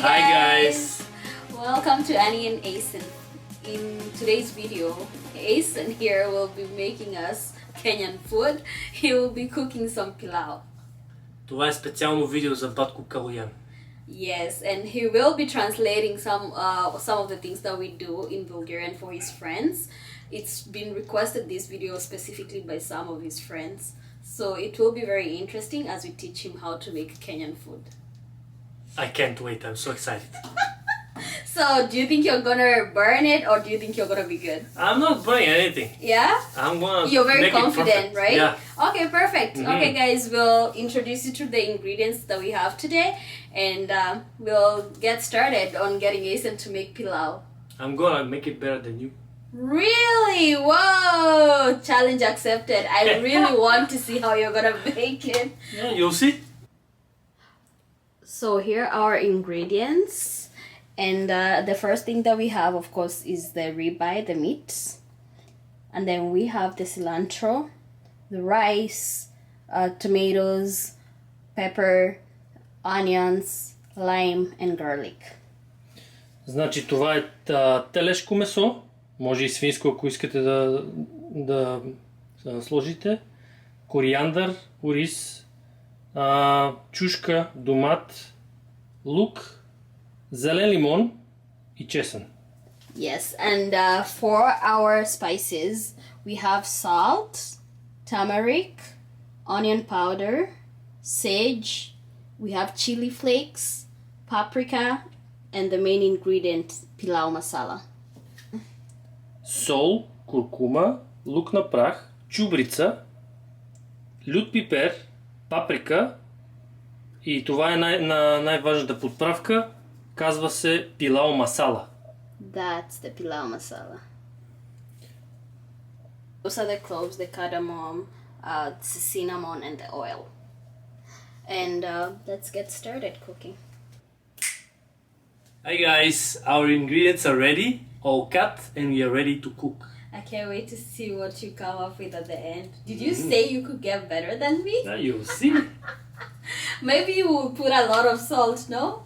Hi guys! Welcome to Annie and Asen. In today's video, Asen here will be making us Kenyan food. He will be cooking some pilau. Това е специално видео за батко Калоян. Yes, and he will be translating some of the things that we do in Bulgarian for his friends. It's been requested this video specifically by some of his friends. So it will be very interesting as we teach him how to make Kenyan food. I can't wait, I'm so excited. So, do you think you're gonna burn it or do you think you're gonna be good? I'm not burning anything. Yeah? I'm gonna You're very make confident, it right? Yeah. Okay, perfect. Okay, guys, we'll introduce you to the ingredients that we have today and we'll get started on getting Asen to make pilau. I'm gonna make it better than you. Really? Whoa! Challenge accepted. I really want to see how you're gonna make it. Yeah, you'll see. So here are our ingredients, and the first thing that we have, of course, is the ribeye, the meat, and then we have the cilantro, the rice, tomatoes, pepper, onions, lime, and garlic. Значи това е телешко месо, може и свинско, ако искате да сложите, кориандър, ориз, чушка, домат, лук, зелен лимон и чесън. Yes, and for our spices, we have salt, turmeric, onion powder, sage, we have chili flakes, paprika, and the main ingredient, pilau masala. Сол, куркума, лук на прах, чубрица, лют пипер, паприка и това е най-важната подправка, казва се пилау масала. That's the pilau masala. Those are the cloves, the cardamom, the cinnamon, and the oil. And let's get started cooking. Hi guys, our ingredients are ready, all cut, and we are ready to cook. I can't wait to see what you come up with at the end. Did you say you could get better than me? Now you'll see. Maybe you will put a lot of salt, no?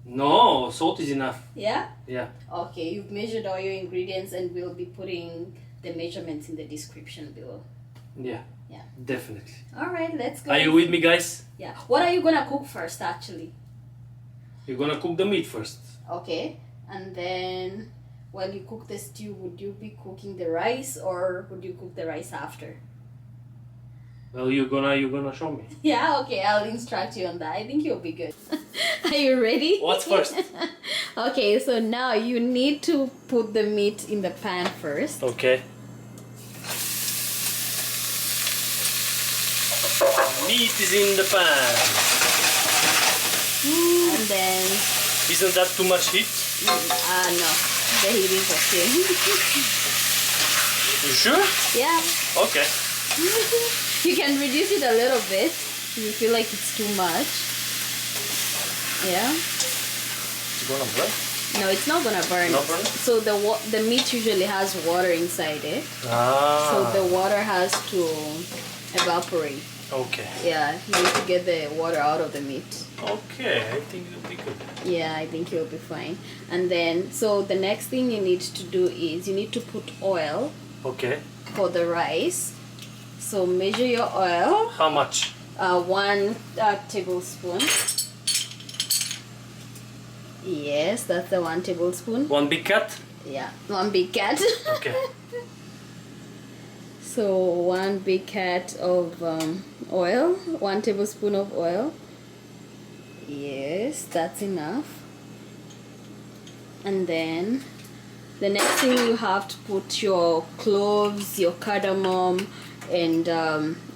No, salt is enough. Yeah? Yeah. Okay, you've measured all your ingredients and we'll be putting the measurements in the description below. Yeah. Yeah. Definitely. Alright, let's go. Are you with me, guys? Yeah. What are you gonna cook first, actually? You're gonna cook the meat first. Okay. And then when you cook the stew, would you be cooking the rice or would you cook the rice after? Well, you're gonna show me. Yeah, okay, I'll instruct you on that. I think you'll be good. Are you ready? What's first? Okay, so now you need to put the meat in the pan first. Okay. Meat is in the pan. And then... Isn't that too much heat? No. The heat is okay. You sure? Yeah. Okay. You can reduce it a little bit if you feel like it's too much. Yeah. It's gonna burn? No, it's not gonna burn. Not burn? So the meat usually has water inside it. Ah. So the water has to evaporate. Okay. Yeah, you need to get the water out of the meat. Okay, I think it'll be good. Yeah, I think you'll be fine. And then, so the next thing you need to do is you need to put oil Okay. for the rice. So measure your oil. How much? 1 tablespoon. Yes, that's the 1 tablespoon. One big cut? Yeah, 1 big cat. Okay. So 1 big cat of oil, 1 tablespoon of oil. Yes, that's enough. And then the next thing you have to put your cloves, your cardamom, and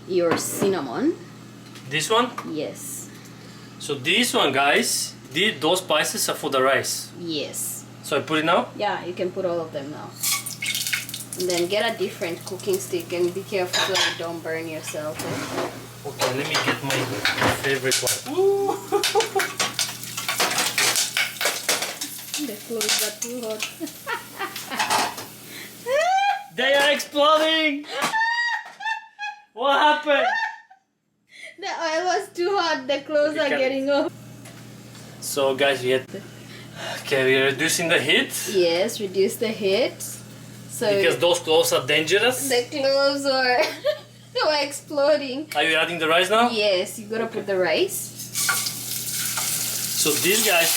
your cinnamon. This one? Yes. So this one, guys, those spices are for the rice. Yes. So I put it now? Yeah, you can put all of them now. And then get a different cooking stick and be careful so you don't burn yourself. Eh? Okay, let me get my favorite one. Ooh. The clothes are too hot. They are exploding! What happened? The oil was too hot, the clothes are getting off. So guys, okay, we're reducing the heat. Yes, reduce the heat. So Because those cloves are dangerous. the cloves were exploding. Are you adding the rice now? Yes, you gotta put the rice. So these guys.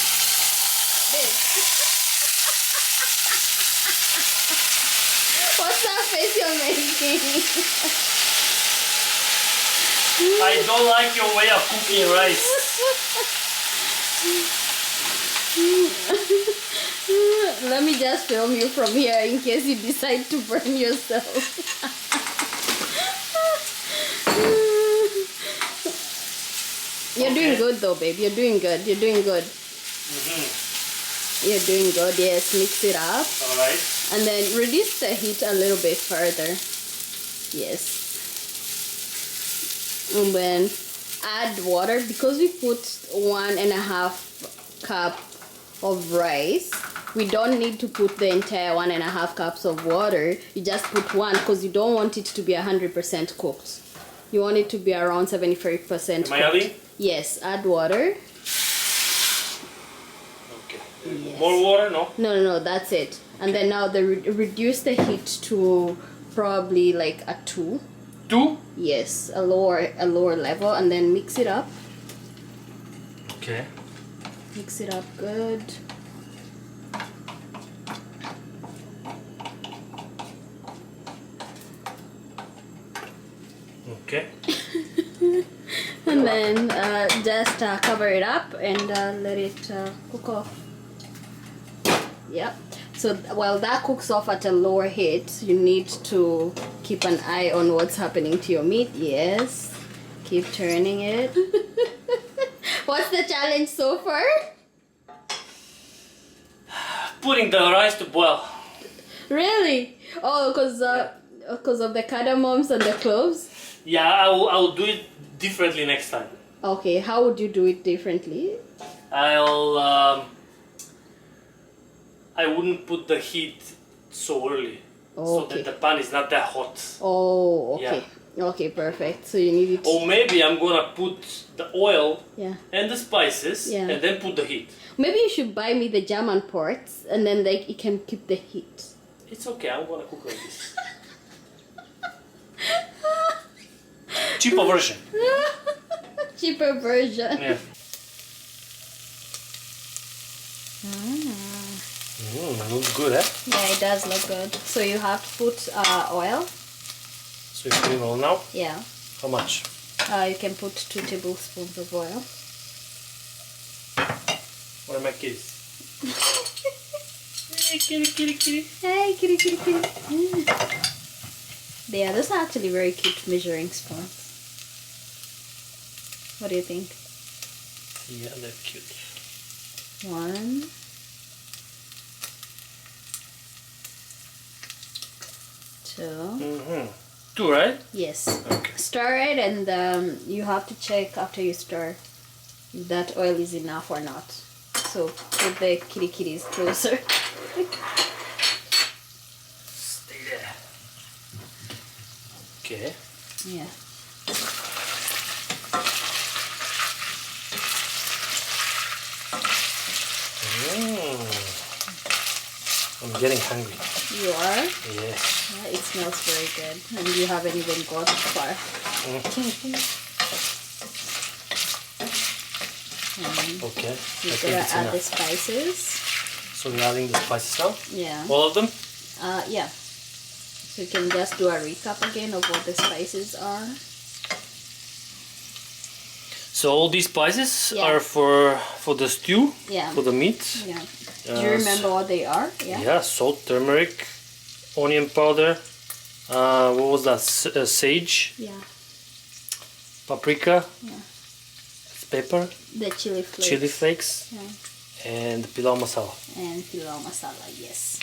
What's that face you're making? I don't like your way of cooking rice. Let me just film you from here in case you decide to burn yourself. You're doing good though, babe. You're doing good. You're doing good. You're doing good. Yes, mix it up. Alright. And then reduce the heat a little bit further. Yes. And then add water because we put 1.5 cup of rice. We don't need to put the entire 1.5 cups of water. You just put one because you don't want it to be 100% cooked. You want it to be around 75% cooked. Am I adding? Yes, add water. Okay. Yes. More water? No? No, that's it. And then now reduce the heat to probably like a 2. 2? Yes, a lower level, and then mix it up. Okay. Mix it up good. Okay. And then just cover it up and let it cook off. Yep. So while that cooks off at a lower heat, you need to keep an eye on what's happening to your meat. Yes. Keep turning it. What's the challenge so far? Putting the rice to boil. Really? Oh, because of the cardamoms and the cloves? Yeah, I will do it differently next time. Okay, how would you do it differently? I wouldn't put the heat so early, so Okay. that the pan is not that hot. Oh, okay. Yeah. Okay, perfect. So you need it. Or maybe I'm gonna put the oil Yeah. and the spices Yeah. and then put the heat. Maybe you should buy me the German pots and then like it can keep the heat. It's okay, I'm gonna cook like this. Cheaper version. Cheaper version. Yeah. Looks good, eh? Yeah, it does look good. So you have to put oil. So you put oil now? Yeah. How much? You can put 2 tablespoons of oil. Where are my kids? Hey, kitty. Hey, kitty, kitty, kitty. Yeah, those are actually very cute measuring spoons. What do you think? Yeah, they're cute. 1, 2. 2, right? Yes. Okay. Stir it, and you have to check after you stir if that oil is enough or not. So put the kitties closer. Stay there. Okay. Yeah. I'm getting hungry. You are? Yes. Yeah, it smells very good, and you haven't even got far. Okay. You're I think gonna it's add the enough. spices. So we're adding the spices now? Yeah. All of them? Yeah. So you can just do a recap again of what the spices are. So all these spices Yeah. are for the stew, Yeah. for the meat. Yeah. Do you remember what they are? Yeah. Yeah, salt, turmeric, onion powder. What was that? Sage, Yeah. paprika, Yeah. pepper, The chili flakes. chili flakes, Yeah. and pilau masala. And pilau masala, yes.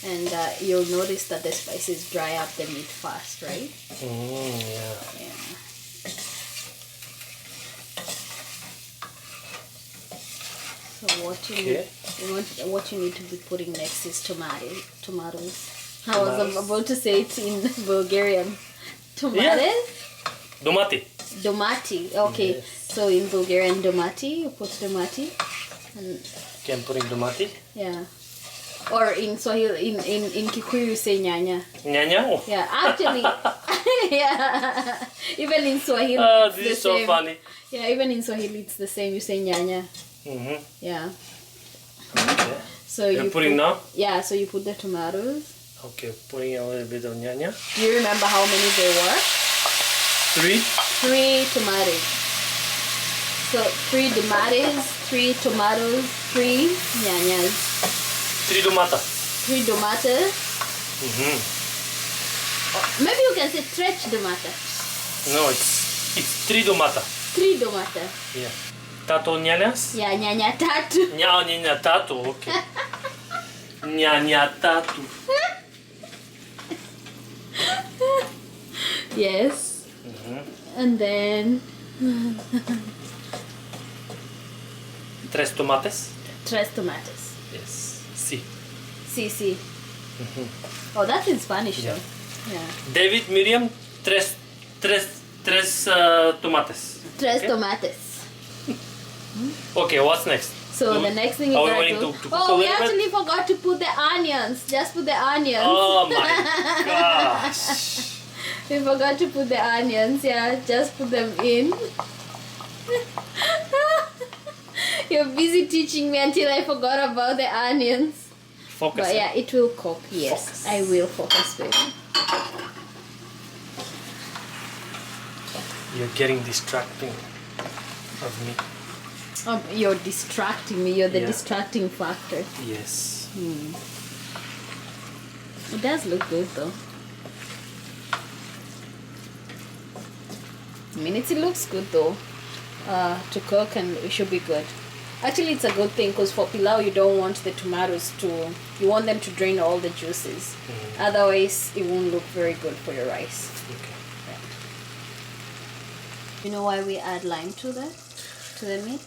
And you'll notice that the spices dry up the meat fast, right? Yeah. Yeah. So what you need to be putting next is tomatoes. I was about to say it in Bulgarian. Tomatoes? Domati. Domati. Okay. Yes. So in Bulgarian, domati, you put domati. And Okay, I'm putting domati. yeah. Or in Swahili, in Kikuyu, you say nyanya. Nyanya? Oh. Yeah, actually, yeah. Even in Swahili, it's This the is so same. funny. Yeah, even in Swahili, it's the same. You say nyanya. Mm-hmm. Yeah. Okay. So You're putting now? Yeah, so you put the tomatoes. Okay, putting a little bit of nyanya. Do you remember how many there were? 3. 3 tomatoes. So 3 tomatoes, 3 tomatoes, 3 nyanyas. 3 domata. 3 tomatoes. Mm-hmm. Maybe you can say stretch tomata. No, it's 3 domata. 3 tomata. Yeah. Tato nyanyas? Yeah, nyanya tatu. Nyanya tato, okay. Nyanya tato. Yes. Mm-hmm. And then 3 tomates? 3 tomates. Yes. Si. Sí. Mm-hmm. Oh, that's in Spanish Yeah. though. Yeah. David, Miriam, 3 tomates. 3 Okay. tomates. Okay, what's next? So the next thing you Are we gotta waiting do. to cook a Oh, we little bit? actually forgot to put the onions. Just put the onions. Oh my gosh. We forgot to put the onions. Yeah, just put them in. You're busy teaching me until I forgot about the onions. Focus. But yeah, it will cook. Yes, Focus. I will focus, baby. You're getting distracting of me. You're distracting me. You're the Yeah. distracting factor. Yes. It does look good though. I mean, it looks good though to cook, and it should be good. Actually, it's a good thing because for pilau, you don't want the tomatoes you want them to drain all the juices. Otherwise, it won't look very good for your rice. Okay. You know why we add lime to the meat?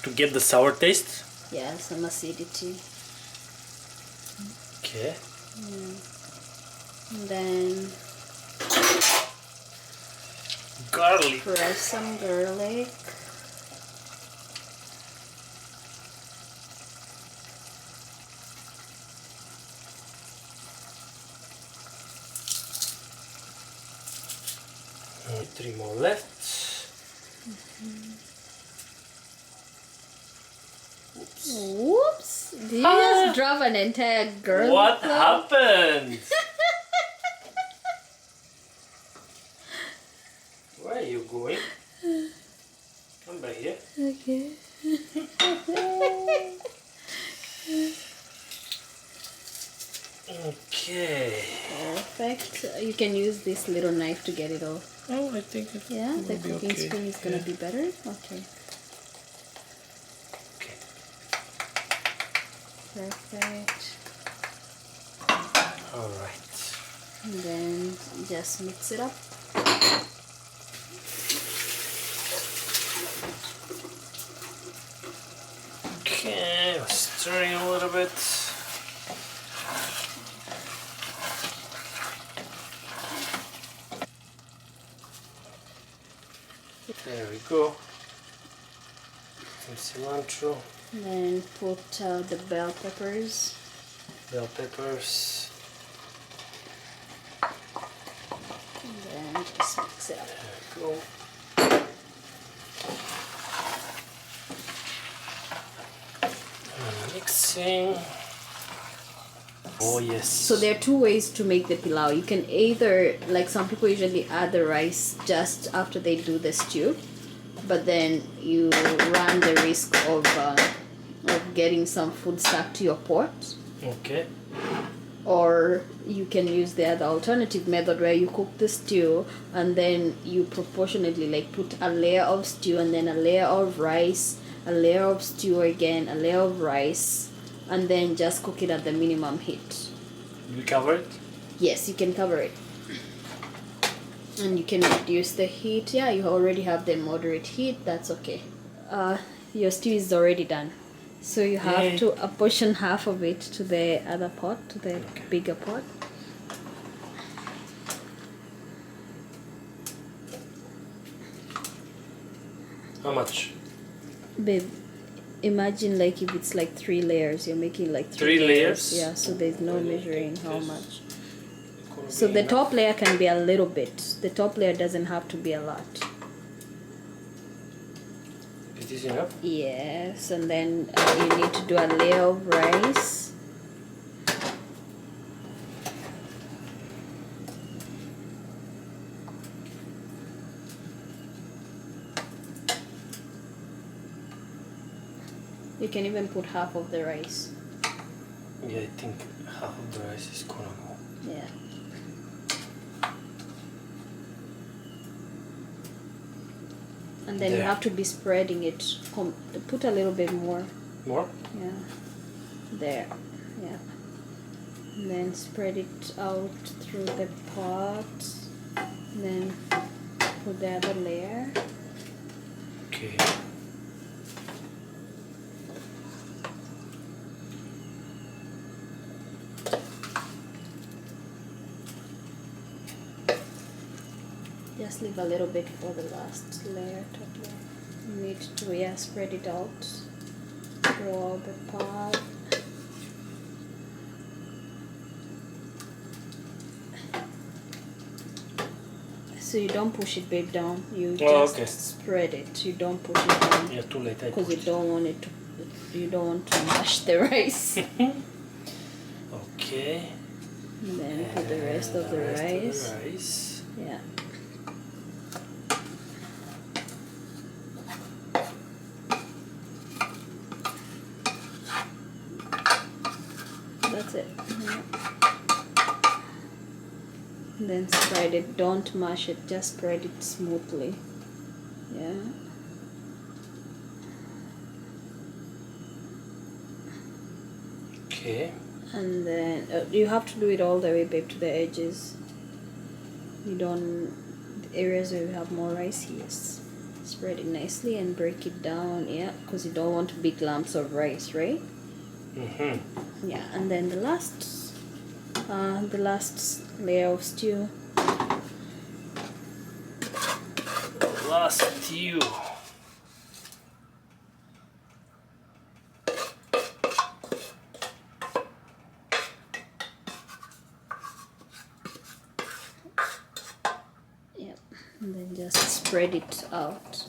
To get the sour taste? Yeah, some acidity. Okay. And then Garlic. press some garlic. And 3 more left. Whoops! Did you just drop an entire garlic? What clove? happened? Where are you going? Come back here. Okay. Okay. Perfect. You can use this little knife to get it off. Oh, I think it Yeah, will the be cooking okay. spoon is gonna be better. Okay. Okay. Perfect. All right. And then just mix it up. Okay, stirring a little bit. There we go. Some cilantro, And then put the bell peppers. bell peppers. And then just mix it up. There we go. And mixing. Oh yes. So there are 2 ways to make the pilau. You can either, like some people usually add the rice just after they do the stew, but then you run the risk of getting some food stuck to your pot. Okay. Or you can use the other alternative method where you cook the stew and then you proportionately like put a layer of stew and then a layer of rice, a layer of stew again, a layer of rice, and then just cook it at the minimum heat. We cover it? Yes, you can cover it. And you can reduce the heat. Yeah, you already have the moderate heat. That's okay. your stew is already done. So you have Yay. to apportion half of it to the other pot, to the bigger pot. How much? Babe, imagine like if it's like 3 layers, you're making like 3 layers? Yeah, so there's no Really? measuring how Yes. much. Gonna So be the enough. top layer can be a little bit. The top layer doesn't have to be a lot. Is this enough? Yes, and then you need to do a layer of rice. You can even put half of the rice. Yeah, I think half of the rice is gonna go. Yeah. And then you There. have to be spreading it. Put a little bit more. More? Yeah. There. Yeah. And then spread it out through the pot. And then put the other layer. Okay. Just leave a little bit for the last layer, top layer. You need to spread it out throughout the pot. So you don't push it, babe, down. You just spread it. You don't push it down. Yeah, too late. Because you don't want it to. You don't want to mash the rice. Okay. And then put the rest of the rice. Yeah. That's it. Yeah. And then spread it. Don't mash it. Just spread it smoothly. Yeah. Okay. And then you have to do it all the way, babe, to the edges. You don't. The areas where you have more rice, yes. Spread it nicely and break it down. Yeah, because you don't want big lumps of rice, right? Yeah, and then the last layer of stew. Last stew. Yep, and then just spread it out.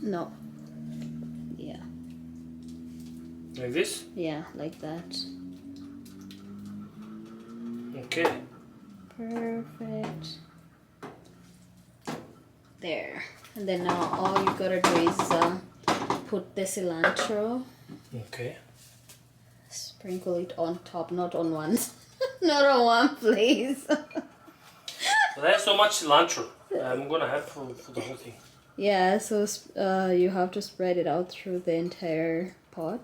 No. Yeah. Like this? Yeah, like that. Okay. Perfect. There. And then now all you gotta do is put the cilantro. Okay. Sprinkle it on top, not on one. Not on one, please. But I have so much cilantro. I'm gonna have for the whole thing. Yeah, so you have to spread it out through the entire pot.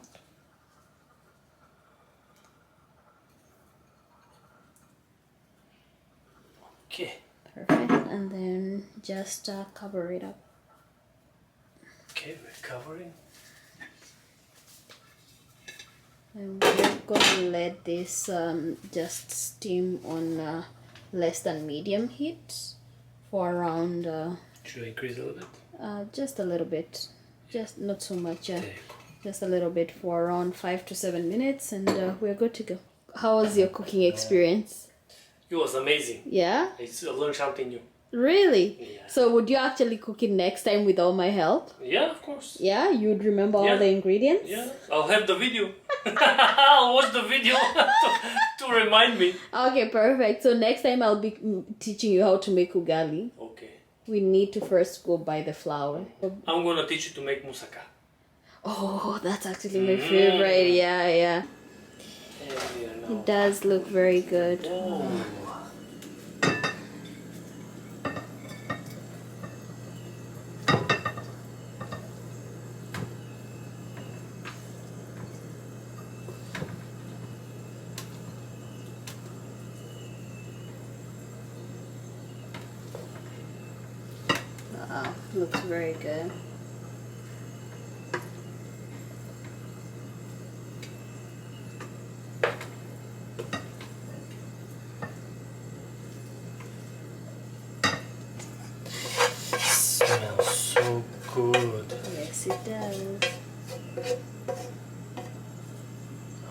Okay. Perfect. And then just cover it up. Okay, we're covering. And we're gonna let this just steam on less than medium heat for around Should I increase a little bit? just a little bit, just not so much, There you go. just a little bit for around 5 to 7 minutes, and we're good to go. How was your cooking experience? It was amazing. Yeah, I learned something new. really? Yeah. So would you actually cook it next time with all my help? Yeah, of course. Yeah, you'd remember all Yeah. the ingredients? Yeah, I'll have the video. I'll watch the video to remind me. Okay, perfect. So next time I'll be teaching you how to make ugali. Okay. We need to first go buy the flour. I'm gonna teach you to make moussaka. Oh, that's actually my favorite. Yeah, yeah. It does look very good. Oh. Looks very good. Yes, it does.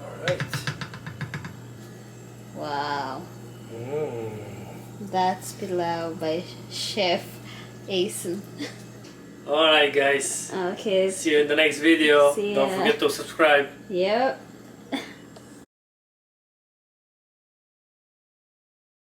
Alright. Wow. That's Pilau by Chef Asen. Alright guys. Okay. See you in the next video. See Don't ya. forget to subscribe. Yep.